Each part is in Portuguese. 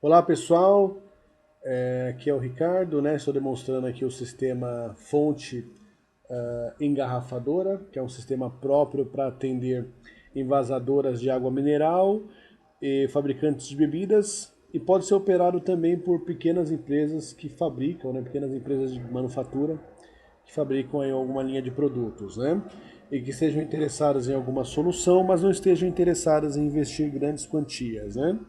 Olá pessoal, aqui é o Ricardo, né? Estou demonstrando aqui o sistema fonte engarrafadora, que é um sistema próprio para atender envasadoras de água mineral e fabricantes de bebidas e pode ser operado também por pequenas empresas que fabricam, né? Pequenas empresas de manufatura que fabricam aí alguma linha de produtos, né? E que estejam interessadas em alguma solução, mas não estejam interessadas em investir grandes quantias, né?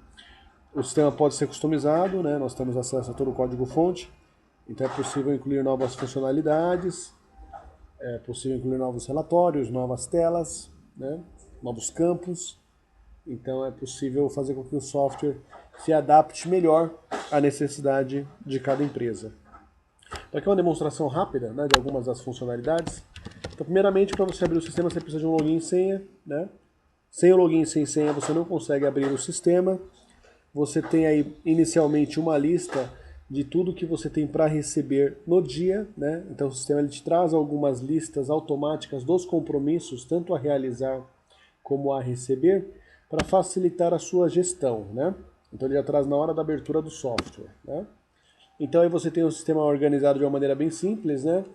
O sistema pode ser customizado, né? Nós temos acesso a todo o código-fonte, então é possível incluir novas funcionalidades, é possível incluir novos relatórios, novas telas, né? Novos campos. Então é possível fazer com que o software se adapte melhor à necessidade de cada empresa. Então aqui é uma demonstração rápida, né, de algumas das funcionalidades. Então, primeiramente, para você abrir o sistema, você precisa de um login e senha, né? Sem o login e sem senha, você não consegue abrir o sistema. Você tem aí inicialmente uma lista de tudo que você tem para receber no dia, né? Então o sistema ele te traz algumas listas automáticas dos compromissos, tanto a realizar como a receber, para facilitar a sua gestão, né? Então ele já traz na hora da abertura do software, né? Então aí você tem um sistema organizado de uma maneira bem simples, né?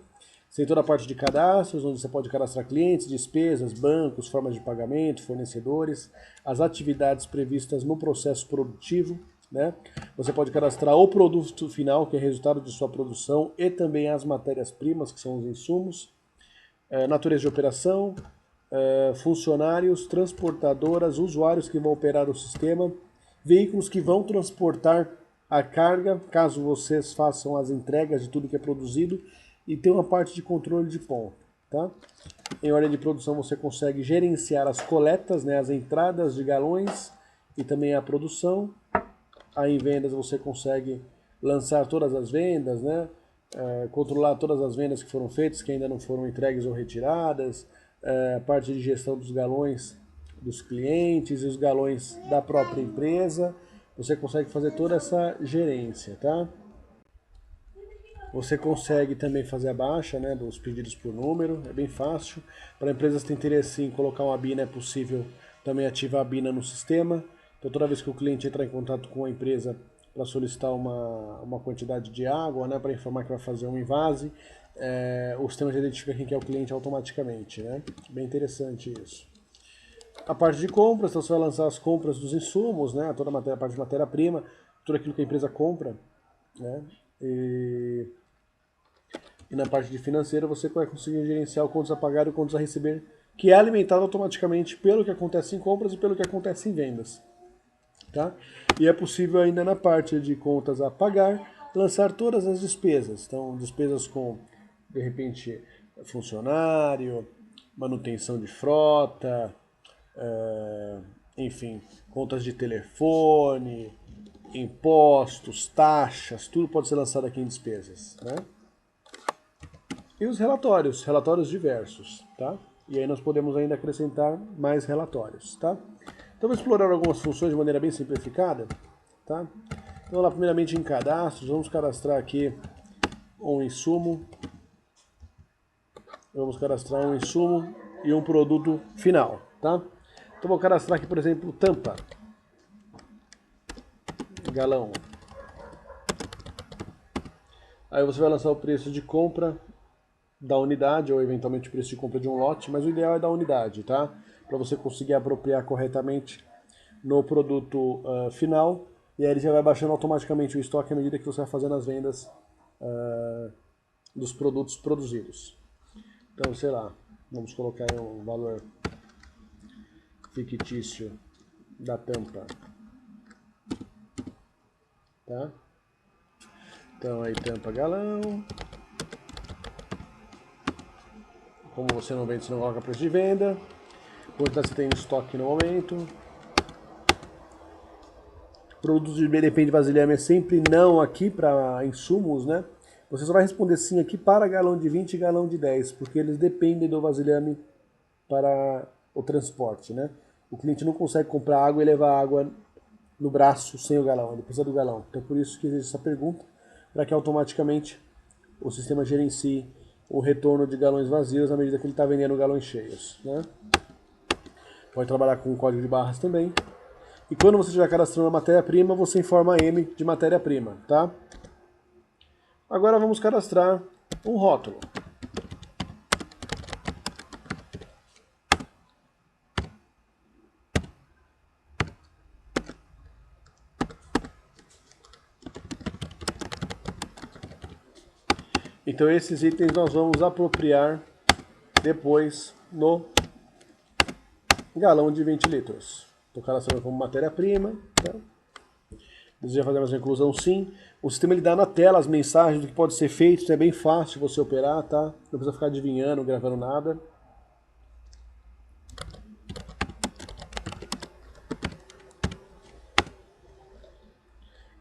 Você tem toda a parte de cadastros, onde você pode cadastrar clientes, despesas, bancos, formas de pagamento, fornecedores, as atividades previstas no processo produtivo, né? Você pode cadastrar o produto final, que é resultado de sua produção, e também as matérias-primas, que são os insumos, natureza de operação, funcionários, transportadoras, usuários que vão operar o sistema, veículos que vão transportar a carga, caso vocês façam as entregas de tudo que é produzido, e tem uma parte de controle de ponto. Tá? Em ordem de produção você consegue gerenciar as coletas, né, as entradas de galões e também a produção. Aí em vendas você consegue lançar todas as vendas, né, controlar todas as vendas que foram feitas, que ainda não foram entregues ou retiradas, a parte de gestão dos galões dos clientes e os galões da própria empresa. Você consegue fazer toda essa gerência, tá? Você consegue também fazer a baixa, né, dos pedidos por número, é bem fácil. Para empresas que têm interesse em colocar uma BINA, é possível também ativar a BINA no sistema. Então toda vez que o cliente entrar em contato com a empresa para solicitar uma quantidade de água, né, para informar que vai fazer um invase, o sistema já identifica quem que é o cliente automaticamente, né? Bem interessante isso. A parte de compras, então você vai lançar as compras dos insumos, né, toda a parte de matéria-prima, tudo aquilo que a empresa compra, né? E na parte de financeira você vai conseguir gerenciar o contas a pagar e o contas a receber, que é alimentado automaticamente pelo que acontece em compras e pelo que acontece em vendas. Tá? E é possível ainda na parte de contas a pagar lançar todas as despesas. Então, despesas com, de repente, funcionário, manutenção de frota, enfim, contas de telefone, impostos, taxas, tudo pode ser lançado aqui em despesas. Né? E os relatórios, relatórios diversos, tá? E aí nós podemos ainda acrescentar mais relatórios, tá? Então vamos explorar algumas funções de maneira bem simplificada, tá? Então vamos lá primeiramente em cadastros, vamos cadastrar aqui um insumo, vamos cadastrar um insumo e um produto final, tá? Então vou cadastrar aqui, por exemplo, tampa, galão. Aí você vai lançar o preço de compra da unidade ou eventualmente o preço de compra de um lote, mas o ideal é da unidade, tá? Para você conseguir apropriar corretamente no produto final, e aí ele já vai baixando automaticamente o estoque à medida que você vai fazendo as vendas dos produtos produzidos. Então, sei lá, vamos colocar aí um valor fictício da tampa, tá? Então aí tampa galão. Como você não vende, você não coloca preço de venda. Quanto você tem em estoque no momento. Produtos de depende vasilhame é sempre não aqui para insumos, né? Você só vai responder sim aqui para galão de 20 e galão de 10, porque eles dependem do vasilhame para o transporte, né? O cliente não consegue comprar água e levar água no braço sem o galão, ele precisa do galão. Então por isso que existe essa pergunta, para que automaticamente o sistema gerencie o retorno de galões vazios à medida que ele está vendendo galões cheios, né? Pode trabalhar com código de barras também. E quando você estiver cadastrando a matéria-prima, você informa a M de matéria-prima, tá? Agora vamos cadastrar um rótulo. Então esses itens nós vamos apropriar depois no galão de 20 litros. Estou cadastrando como matéria-prima. Tá? Deseja fazer mais uma inclusão? Sim. O sistema ele dá na tela as mensagens do que pode ser feito, então é bem fácil você operar, tá? Não precisa ficar adivinhando, gravando nada.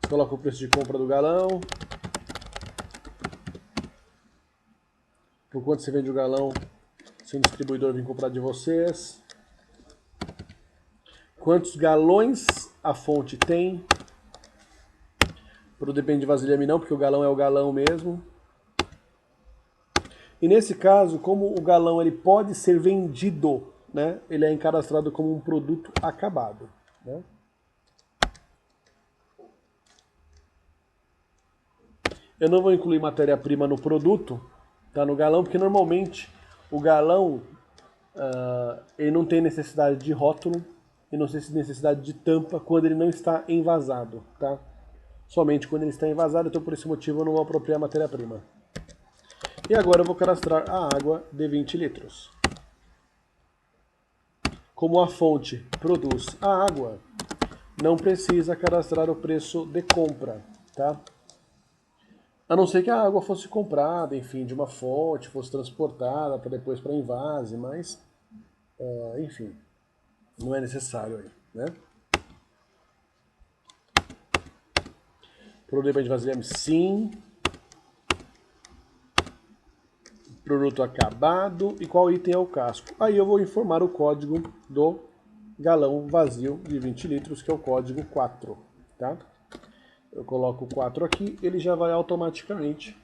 Você coloca o preço de compra do galão. Por quanto você vende o galão, se o distribuidor vir comprar de vocês. Quantos galões a fonte tem? Pro depende de vasilhame não, porque o galão é o galão mesmo. E nesse caso, como o galão ele pode ser vendido, né, ele é encadastrado como um produto acabado. Né? Eu não vou incluir matéria-prima no produto, tá, no galão, porque normalmente o galão ele não tem necessidade de rótulo e não tem necessidade de tampa quando ele não está envasado. Tá? Somente quando ele está envasado, então por esse motivo eu não vou apropriar a matéria-prima. E agora eu vou cadastrar a água de 20 litros. Como a fonte produz a água, não precisa cadastrar o preço de compra, tá? A não ser que a água fosse comprada, enfim, de uma fonte, fosse transportada para depois para envase, mas, enfim, não é necessário aí, né? Problema de vasilhame, sim. Produto acabado. E qual item é o casco? Aí eu vou informar o código do galão vazio de 20 litros, que é o código 4, tá? Eu coloco o 4 aqui, ele já vai automaticamente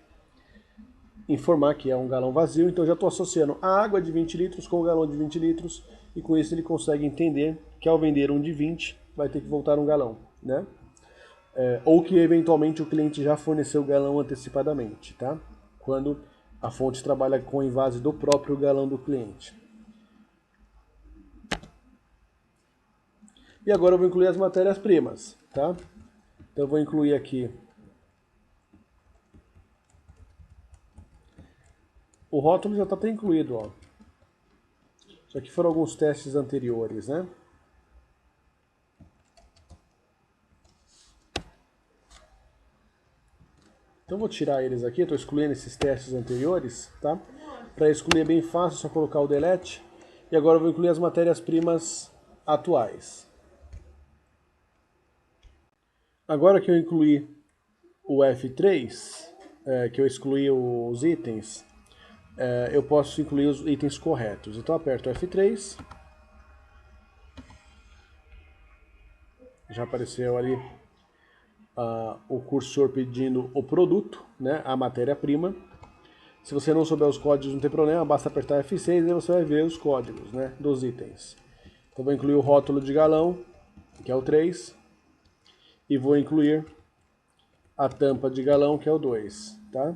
informar que é um galão vazio, então eu já estou associando a água de 20 litros com o galão de 20 litros, e com isso ele consegue entender que ao vender um de 20, vai ter que voltar um galão, né? Ou que eventualmente o cliente já forneceu o galão antecipadamente, tá? Quando a fonte trabalha com o envase do próprio galão do cliente. E agora eu vou incluir as matérias-primas, tá? Então eu vou incluir aqui o rótulo, já está até incluído, ó. Isso aqui foram alguns testes anteriores, né? Então eu vou tirar eles aqui, estou excluindo esses testes anteriores, tá? Para excluir é bem fácil, é só colocar o delete. E agora eu vou incluir as matérias-primas atuais. Agora que eu incluí o F3, que eu excluí os itens, eu posso incluir os itens corretos. Então eu aperto F3. Já apareceu ali o cursor pedindo o produto, né, a matéria-prima. Se você não souber os códigos, não tem problema, basta apertar F6 e você vai ver os códigos, né, dos itens. Então vou incluir o rótulo de galão, que é o 3, e vou incluir a tampa de galão, que é o 2, tá?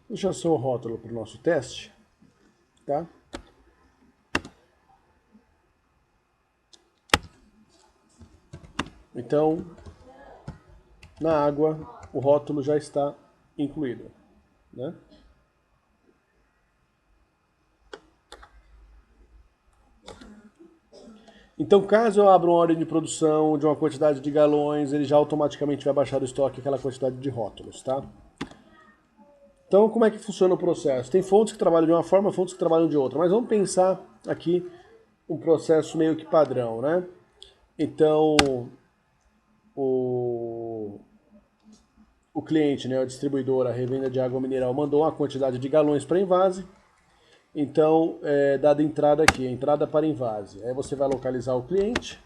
Deixa só o rótulo para o nosso teste, tá? Então, na água, o rótulo já está incluído, né? Então, caso eu abra uma ordem de produção de uma quantidade de galões, ele já automaticamente vai baixar do estoque aquela quantidade de rótulos, tá? Então, como é que funciona o processo? Tem fontes que trabalham de uma forma, fontes que trabalham de outra, mas vamos pensar aqui um processo meio que padrão, né? Então, o cliente, né, a distribuidora, a revenda de água mineral, mandou uma quantidade de galões para envase, Então, é dada entrada aqui, entrada para invase. Aí você vai localizar o cliente.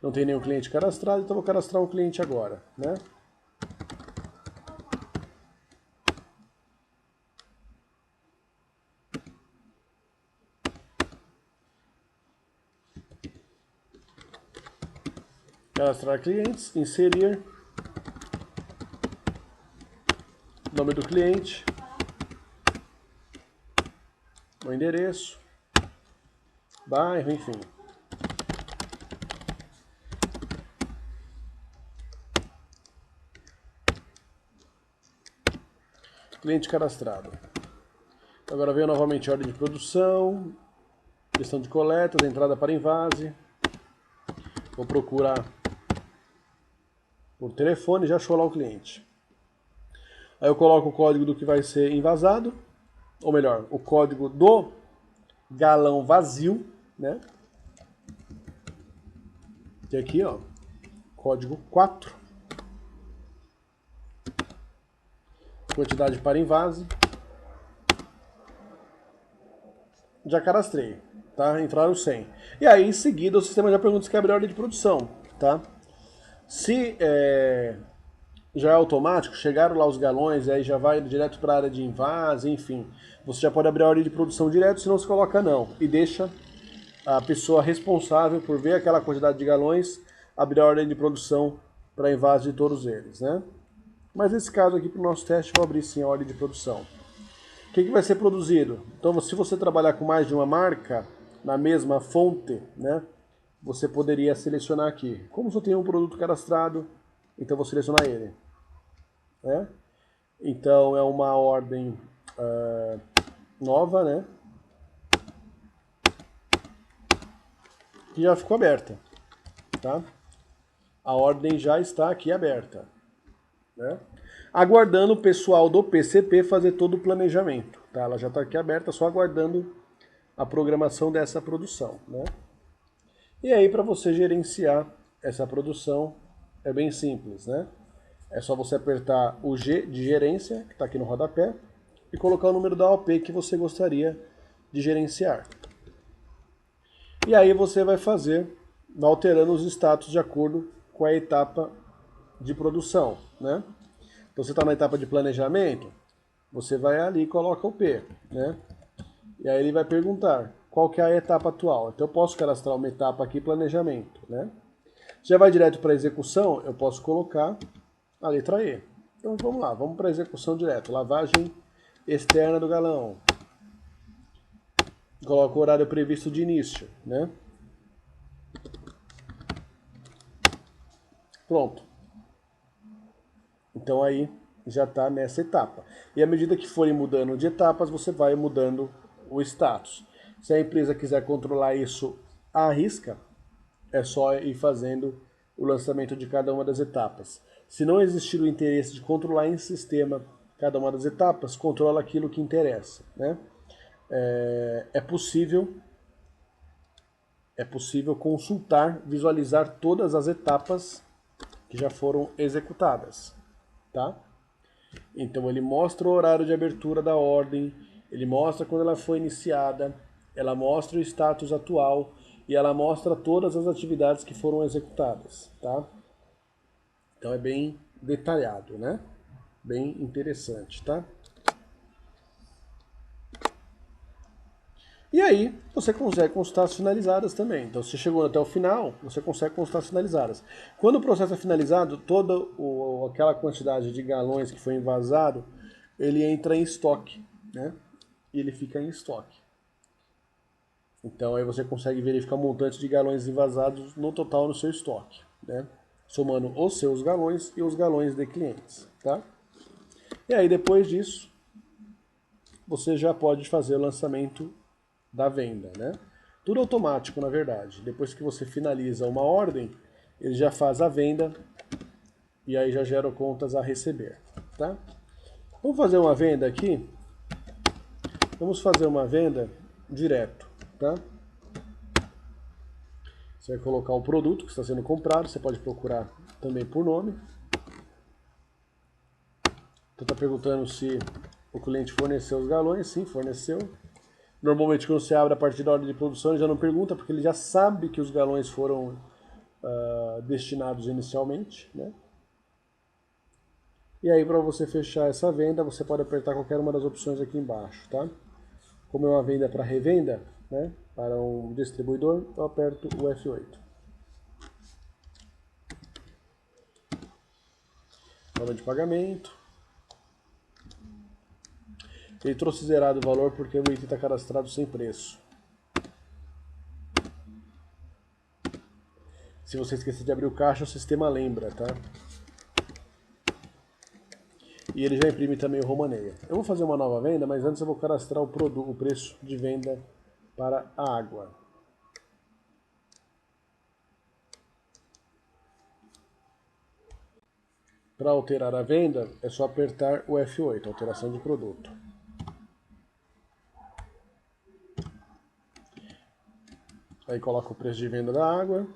Não tem nenhum cliente cadastrado, então vou cadastrar um cliente agora, né? Cadastrar clientes, inserir, nome do cliente, o endereço, bairro, enfim. Cliente cadastrado. Agora venho novamente a ordem de produção, questão de coletas, entrada para invase. Vou procurar por telefone e já achou lá o cliente. Aí eu coloco o código do que vai ser invasado, ou melhor, o código do galão vazio, né? Que é aqui, ó, código 4. Quantidade para invase. Já cadastrei, tá? Entraram 100. E aí, em seguida, o sistema já pergunta se quer abrir a ordem de produção, tá? Se já é automático, chegaram lá os galões, aí já vai direto para a área de invase, enfim. Você já pode abrir a ordem de produção direto, senão você coloca não. E deixa a pessoa responsável por ver aquela quantidade de galões abrir a ordem de produção para invase de todos eles, né? Mas nesse caso aqui, para o nosso teste, vou abrir sim a ordem de produção. O que vai ser produzido? Então, se você trabalhar com mais de uma marca, na mesma fonte, né, você poderia selecionar aqui. Como só tem um produto cadastrado, então vou selecionar ele. Né? Então, é uma ordem nova, né, que já ficou aberta. Tá? A ordem já está aqui aberta. Né? Aguardando o pessoal do PCP fazer todo o planejamento. Tá? Ela já está aqui aberta, só aguardando a programação dessa produção. Né? E aí, para você gerenciar essa produção, é bem simples. Né? É só você apertar o G de gerência, que está aqui no rodapé, e colocar o número da OP que você gostaria de gerenciar. E aí você vai alterando os status de acordo com a etapa de produção. Né? Então você está na etapa de planejamento, você vai ali e coloca o P, né? E aí ele vai perguntar qual que é a etapa atual. Então eu posso cadastrar uma etapa aqui, planejamento, né? Já vai direto para execução, eu posso colocar a letra E. Então vamos lá, vamos para execução direto. Lavagem externa do galão. Coloco o horário previsto de início, né? Pronto. Então aí já está nessa etapa. E à medida que forem mudando de etapas, você vai mudando o status. Se a empresa quiser controlar isso à risca, é só ir fazendo o lançamento de cada uma das etapas. Se não existir o interesse de controlar em sistema cada uma das etapas, controla aquilo que interessa. Né? É possível consultar, visualizar todas as etapas que já foram executadas. Tá? Então ele mostra o horário de abertura da ordem, ele mostra quando ela foi iniciada, ela mostra o status atual e ela mostra todas as atividades que foram executadas, tá? Então é bem detalhado, né? Bem interessante, tá? E aí você consegue consultar as finalizadas também. Então se chegou até o final, você consegue consultar as finalizadas. Quando o processo é finalizado, toda aquela quantidade de galões que foi invasado, ele entra em estoque, né? E ele fica em estoque. Então aí você consegue verificar o montante de galões invasados no total no seu estoque, né? Somando os seus galões e os galões de clientes, tá? E aí depois disso, você já pode fazer o lançamento da venda, né? Tudo automático, na verdade. Depois que você finaliza uma ordem, ele já faz a venda e aí já gera contas a receber, tá? Vamos fazer uma venda aqui. Vamos fazer uma venda direto, tá? Você vai colocar o produto que está sendo comprado, você pode procurar também por nome. perguntando se o cliente forneceu os galões. Sim, forneceu. Normalmente quando você abre a partir da ordem de produção ele já não pergunta, porque ele já sabe que os galões foram destinados inicialmente, né? E aí para você fechar essa venda, você pode apertar qualquer uma das opções aqui embaixo, tá? Como é uma venda para revenda, né, para um distribuidor, eu aperto o F8. Forma de pagamento. Ele trouxe zerado o valor porque o item está cadastrado sem preço. Se você esquecer de abrir o caixa, o sistema lembra, tá? E ele já imprime também o Romaneia. Eu vou fazer uma nova venda, mas antes eu vou cadastrar o preço de venda para a água. Para alterar a venda, é só apertar o F8, alteração de produto. Aí coloca o preço de venda da água.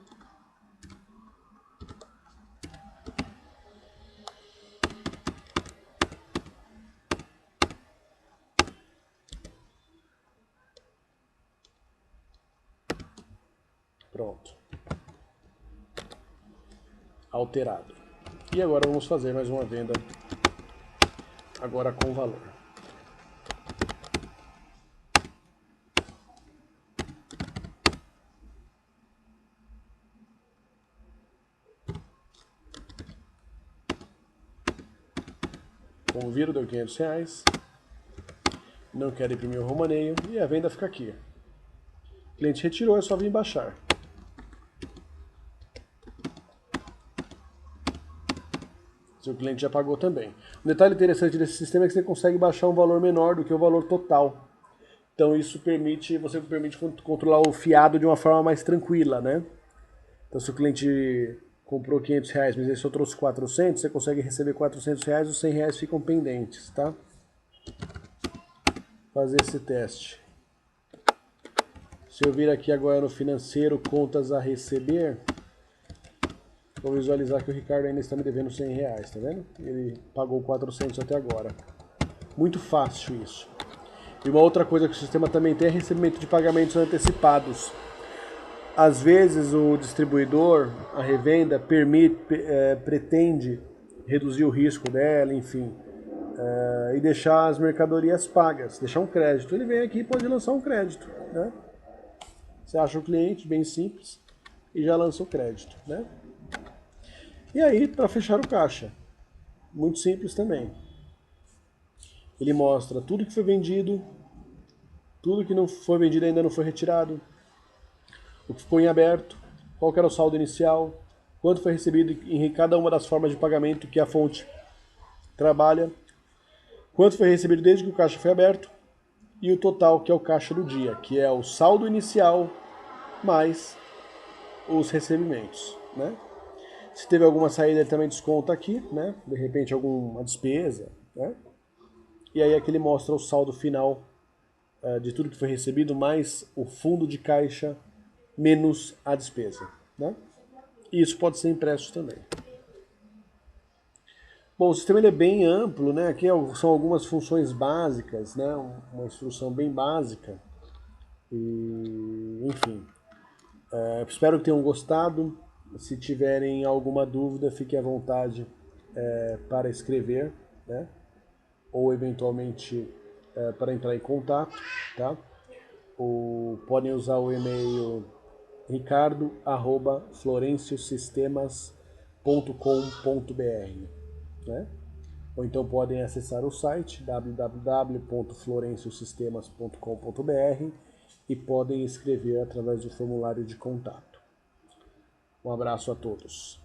Pronto. Alterado. E agora vamos fazer mais uma venda, agora com valor. Conviro, deu R$500. Não quero imprimir o Romaneio e a venda fica aqui. O cliente retirou, é só vir baixar. Seu cliente já pagou também. Um detalhe interessante desse sistema é que você consegue baixar um valor menor do que o valor total. Então isso permite controlar o fiado de uma forma mais tranquila, né? Então se o cliente comprou R$500, mas ele só trouxe 400, você consegue receber R$400, os R$100 ficam pendentes, tá? Fazer esse teste. Se eu vir aqui agora no financeiro, contas a receber, vou visualizar que o Ricardo ainda está me devendo R$100, tá vendo? Ele pagou 400 até agora. Muito fácil isso. E uma outra coisa que o sistema também tem é recebimento de pagamentos antecipados. Às vezes o distribuidor, a revenda, pretende reduzir o risco dela, enfim, e deixar as mercadorias pagas, deixar um crédito. Ele vem aqui e pode lançar um crédito, né? Você acha o cliente, bem simples, e já lança o crédito, né? E aí, para fechar o caixa, muito simples também. Ele mostra tudo que foi vendido, tudo que não foi vendido ainda não foi retirado, o que ficou em aberto, qual era o saldo inicial, quanto foi recebido em cada uma das formas de pagamento que a fonte trabalha, quanto foi recebido desde que o caixa foi aberto, e o total, que é o caixa do dia, que é o saldo inicial mais os recebimentos, né? Se teve alguma saída, ele também desconta aqui, né? De repente alguma despesa, né? E aí aqui ele mostra o saldo final de tudo que foi recebido, mais o fundo de caixa menos a despesa, né? E isso pode ser impresso também. Bom, o sistema ele é bem amplo, né? Aqui são algumas funções básicas, né? Uma instrução bem básica. E, enfim, espero que tenham gostado. Se tiverem alguma dúvida, fiquem à vontade para escrever, né? Ou eventualmente para entrar em contato, tá? Ou podem usar o e-mail ricardo@florenciosystemas.com.br, né? Ou então podem acessar o site www.florenciosystemas.com.br e podem escrever através do formulário de contato. Um abraço a todos.